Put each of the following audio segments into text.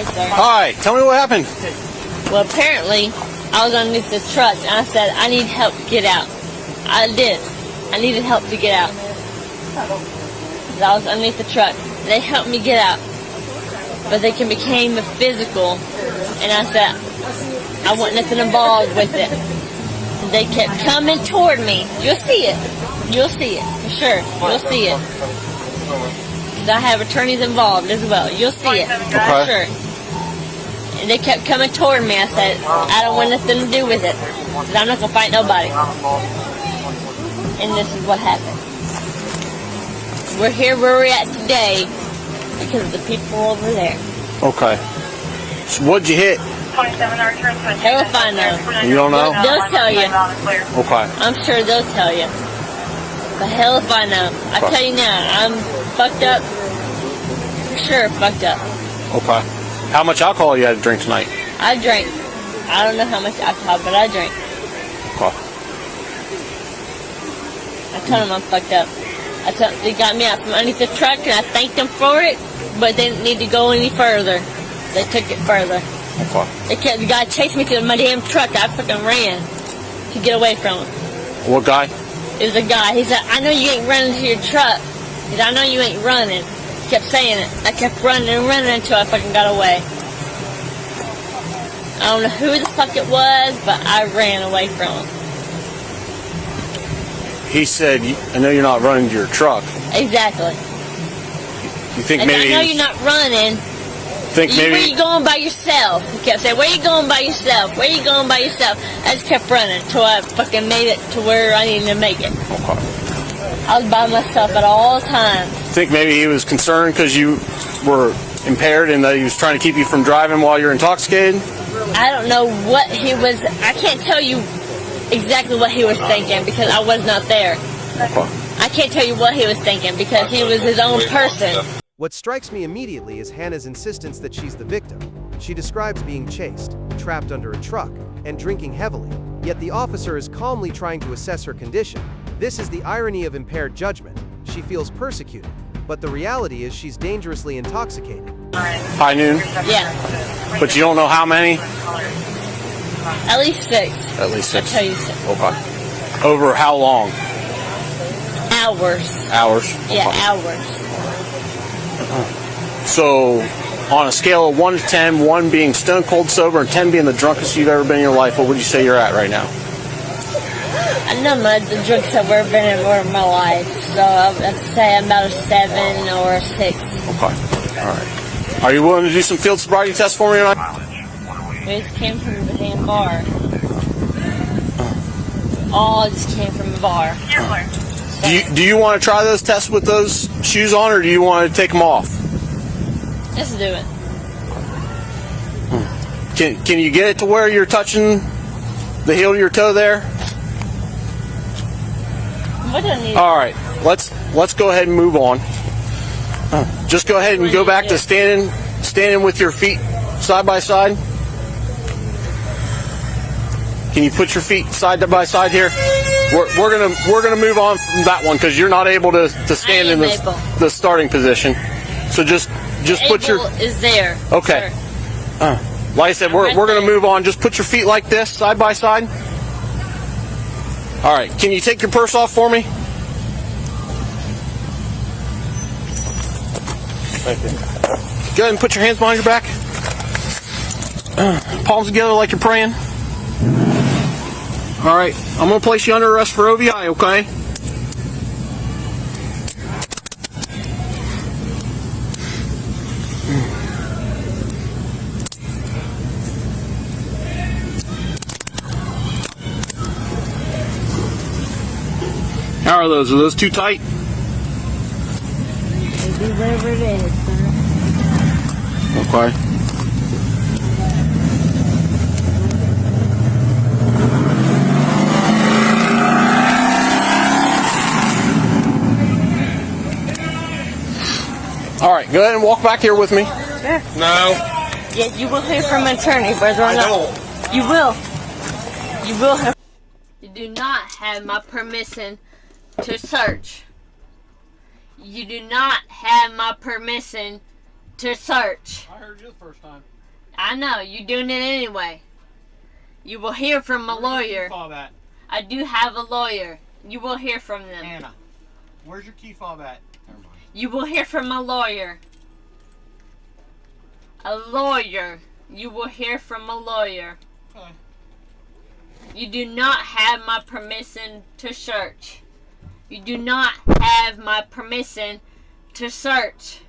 Hi, sir. Hi, tell me what happened. Well, apparently, I was underneath the truck, and I said, I need help to get out. I did. I needed help to get out. I was underneath the truck. They helped me get out. But they became physical, and I said, I want nothing involved with it. They kept coming toward me. You'll see it. You'll see it, for sure. You'll see it. I have attorneys involved as well. You'll see it, for sure. And they kept coming toward me. I said, I don't want nothing to do with it. I'm not going to fight nobody. And this is what happened. We're here where we're at today because of the people over there. Okay. So what'd you hit? Hell if I know. You don't know? They'll tell you. Okay. I'm sure they'll tell you. But hell if I know. I tell you now, I'm fucked up. For sure fucked up. Okay. How much alcohol you had to drink tonight? I drank. I don't know how much alcohol, but I drank. Okay. I told them I'm fucked up. They got me out from underneath the truck, and I thanked them for it, but they didn't need to go any further. They took it further. Okay. The guy chased me to my damn truck. I fucking ran to get away from him. What guy? It was a guy. He said, I know you ain't running to your truck. He said, I know you ain't running. He kept saying it. I kept running and running until I fucking got away. I don't know who the fuck it was, but I ran away from him. He said, I know you're not running to your truck. Exactly. You think maybe... I know you're not running. Where are you going by yourself? He kept saying, where are you going by yourself? Where are you going by yourself? I just kept running until I fucking made it to where I needed to make it. Okay. I was by myself at all times. Think maybe he was concerned because you were impaired and that he was trying to keep you from driving while you're intoxicated? I don't know what he was... I can't tell you exactly what he was thinking because I was not there. Okay. I can't tell you what he was thinking because he was his own person. What strikes me immediately is Hannah's insistence that she's the victim. She describes being chased, trapped under a truck, and drinking heavily, yet the officer is calmly trying to assess her condition. This is the irony of impaired judgment. She feels persecuted, but the reality is she's dangerously intoxicated. High noon? Yeah. But you don't know how many? At least 6. At least 6. I'll tell you 6. Okay. Over how long? Hours. Hours? Yeah, Okay. hours. So, on a scale of 1 to 10, 1 being stone cold sober and 10 being the drunkest you've ever been in your life, what would you say you're at right now? I know the drunkest I've ever been in my life, so I'd say I'm about a 7 or a 6. Okay. Alright. Are you willing to do some field sobriety tests for me tonight? It just came from the damn bar. All just came from the bar. Do you want to try those tests with those shoes on, or do you want to take them off? Let's do it. Can you get it to where you're touching the heel of your toe there? What do I need? All right, let's go ahead and move on. Just go ahead and go back to standing with your feet side by side. Can you put your feet side by side here? We're gonna move on from that one because you're not able to stand in the starting position. So just put your is there. Okay. Sure. Like I said, we're gonna move on. Just put your feet like this, side by side. All right. Can you take your purse off for me? Go ahead and put your hands behind your back. Palms together like you're praying. All right, I'm going to place you under arrest for OVI, okay? How are those? Are those too tight? Maybe whatever it is, sir. Okay. All right, go ahead and walk back here with me. Sure. No. Yeah, you will hear from an attorney, whether or not. don't. You will. You will have. You do not have my permission to search. You do not have my permission to search. I heard you the first time. I know, you're doing it anyway. You will hear from a lawyer. Where's your key fob at? I do have a lawyer. You will hear from them. Anna, where's your key fob at? Never mind. You will hear from a lawyer. A lawyer. You will hear from a lawyer. Okay. You do not have my permission to search. You do not have my permission to search.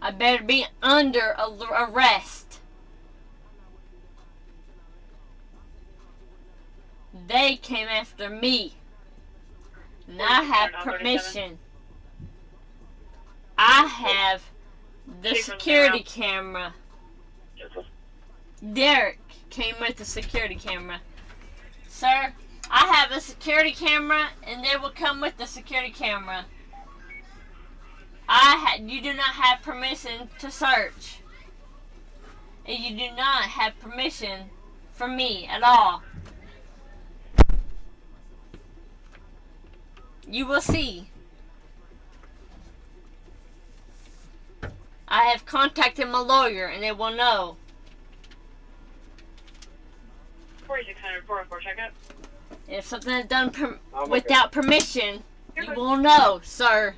I better be under arrest. They came after me. And I have permission. I have the security camera. Derek came with the security camera. Sir, I have a security camera and they will come with the security camera. You do not have permission to search. And you do not have permission from me at all. You will see. I have contacted my lawyer and they will know. 4600 404 checkup. If something is done without permission, you will know, sir.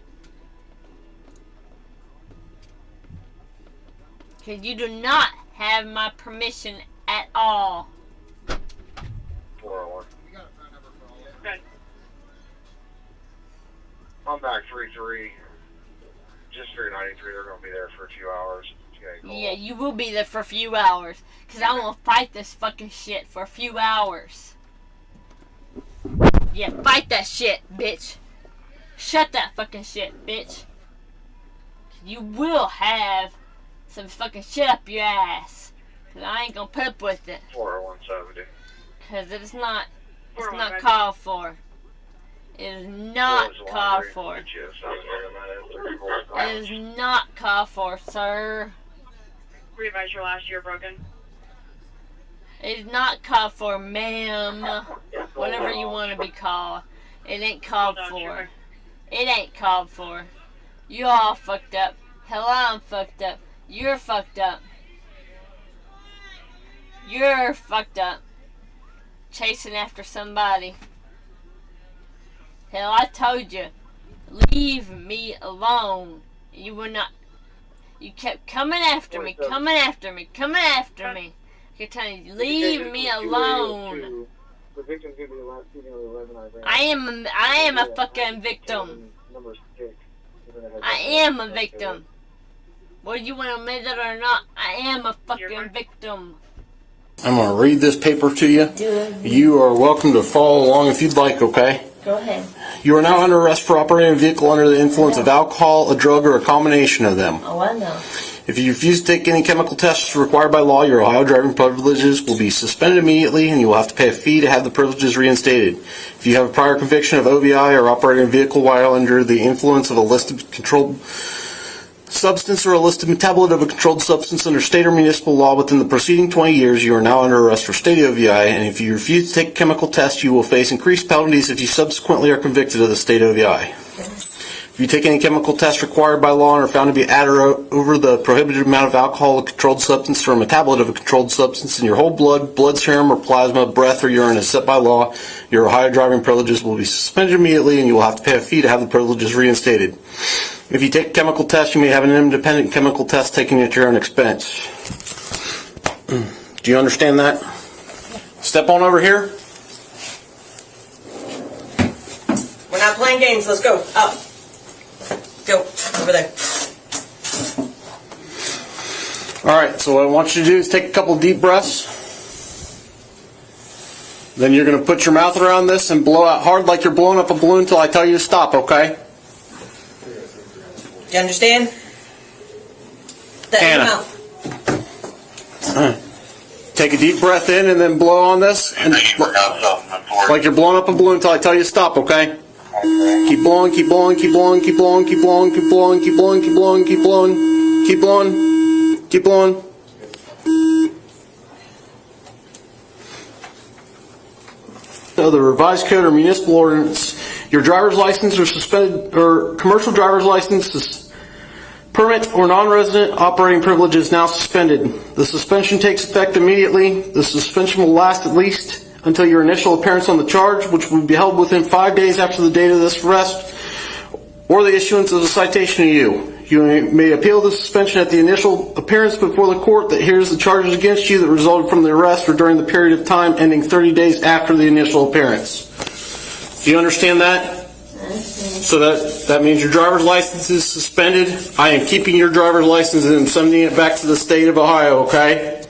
Because you do not have my permission at all. 401. Good. I'm back 3-3. Just 393. They're going to be there for a few hours. Yeah, you will be there for a few hours. Because I want to fight this fucking shit for a few hours. Yeah, fight that shit, bitch. Shut that fucking shit, bitch. You will have some fucking shit up your ass. Because I ain't going to put up with it. 40170. Because it's not called for. It is not called for. It is not called for, sir. Revise your last year broken. It is not called for, ma'am. Whatever you want to be called. It ain't called for. It ain't called for. You all fucked up. Hell, I'm fucked up. You're fucked up. You're fucked up. Chasing after somebody. Hell, I told you. Leave me alone. You were not. You kept coming after me, coming after me, coming after me. I kept telling you, leave me alone. The victim's going to be the last female 11 I ran. I am a fucking victim. Number 6. I am a victim. Whether you want to admit it or not, I am a fucking victim. I'm going to read this paper to you. You are welcome to follow along if you'd like, okay? Go ahead. You are now under arrest for operating a vehicle under the influence of alcohol, a drug, or a combination of them. Oh, I know. If you refuse to take any chemical tests required by law, your Ohio driving privileges will be suspended immediately and you will have to pay a fee to have the privileges reinstated. If you have a prior conviction of OVI or operating a vehicle while under the influence of a listed controlled substance or a listed metabolite of a controlled substance under state or municipal law within the preceding 20 years, you are now under arrest for state OVI, and if you refuse to take a chemical test, you will face increased penalties if you subsequently are convicted of the state OVI. If you take any chemical test required by law and are found to be at or over the prohibited amount of alcohol, a controlled substance, or a metabolite of a controlled substance in your whole blood serum, or plasma, breath, or urine as set by law, your Ohio driving privileges will be suspended immediately and you will have to pay a fee to have the privileges reinstated. If you take a chemical test, you may have an independent chemical test taken at your own expense. Do you understand that? Step on over here. We're not playing games. Let's go. Up. Go. Over there. Alright, so what I want you to do is take a couple deep breaths. Then you're going to put your mouth around this and blow out hard like you're blowing up a balloon until I tell you to stop, okay? Do you understand? That in your mouth. Take a deep breath in and then blow on this. And like you're blowing up a balloon until I tell you to stop, okay? Keep blowing, keep blowing, keep blowing, keep blowing, keep blowing, keep blowing, keep blowing, keep blowing, keep blowing, keep blowing, keep blowing. of the revised code or municipal ordinance, your driver's license or suspended or commercial driver's license permit or non-resident operating privilege is now suspended. The suspension takes effect immediately. The suspension will last at least until your initial appearance on the charge, which will be held within 5 days after the date of this arrest or the issuance of a citation to you. You may appeal the suspension at the initial appearance before the court that hears the charges against you that resulted from the arrest or during the period of time ending 30 days after the initial appearance. Do you understand that? So that means your driver's license is suspended. I am keeping your driver's license and I'm sending it back to the state of Ohio, okay?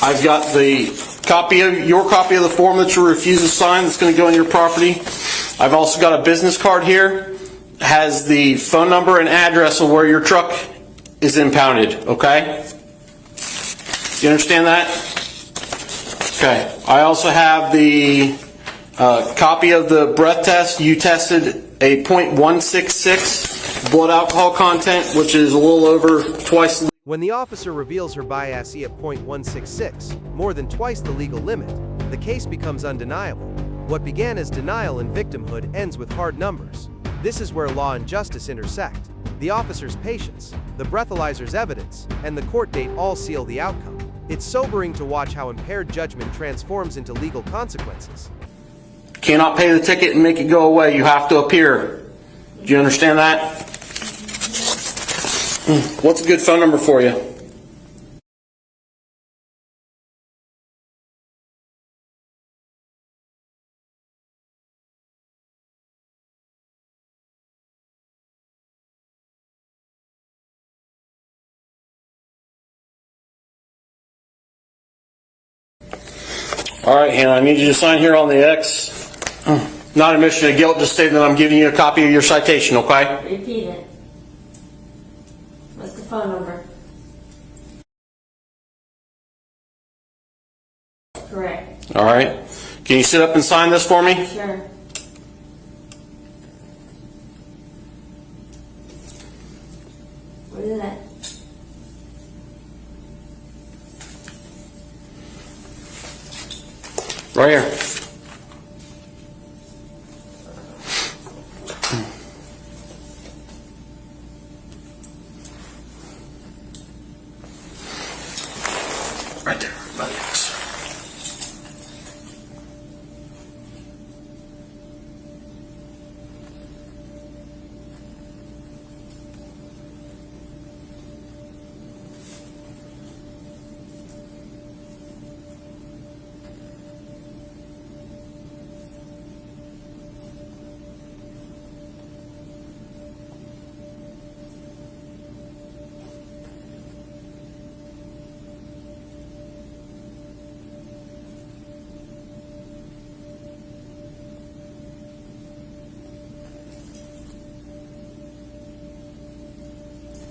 I've got your copy of the form that you refuse to sign that's going to go on your property. I've also got a business card here. Has the phone number and address of where your truck is impounded, okay? You understand that? Okay. I also have the copy of the breath test. You tested a .166 blood alcohol content, which is a little over twice. When the officer reveals her biases at .166, more than twice the legal limit, the case becomes undeniable. What began as denial and victimhood ends with hard numbers. This is where law and justice intersect. The officer's patience, the breathalyzer's evidence, and the court date all seal the outcome. It's sobering to watch how impaired judgment transforms into legal consequences. Cannot pay the ticket and make it go away. You have to appear. Do you understand that? What's a good phone number for you? All right, Hannah, I need you to sign here on the X. Not admission of guilt, just stating that I'm giving you a copy of your citation, okay? Repeat it. What's the phone number? Correct. All right. Can you sit up and sign this for me? Sure. What is that? Right here. Right there, by the X.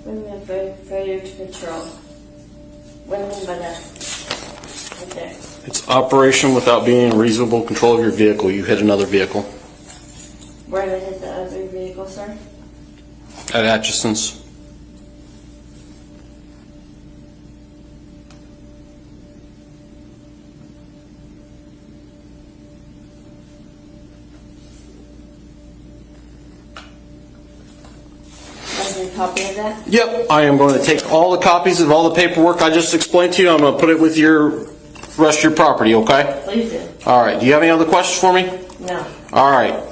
What do you mean failure to patrol? What do you mean by that? Right there. It's operation without being in reasonable control of your vehicle. You hit another vehicle. Where did I hit the other vehicle, sir? At Atchison's. A copy of that? Yep, I am going to take all the copies of all the paperwork I just explained to you. I'm going to put it with your rest of your property, okay? Please do. All right. Do you have any other questions for me? No. All right.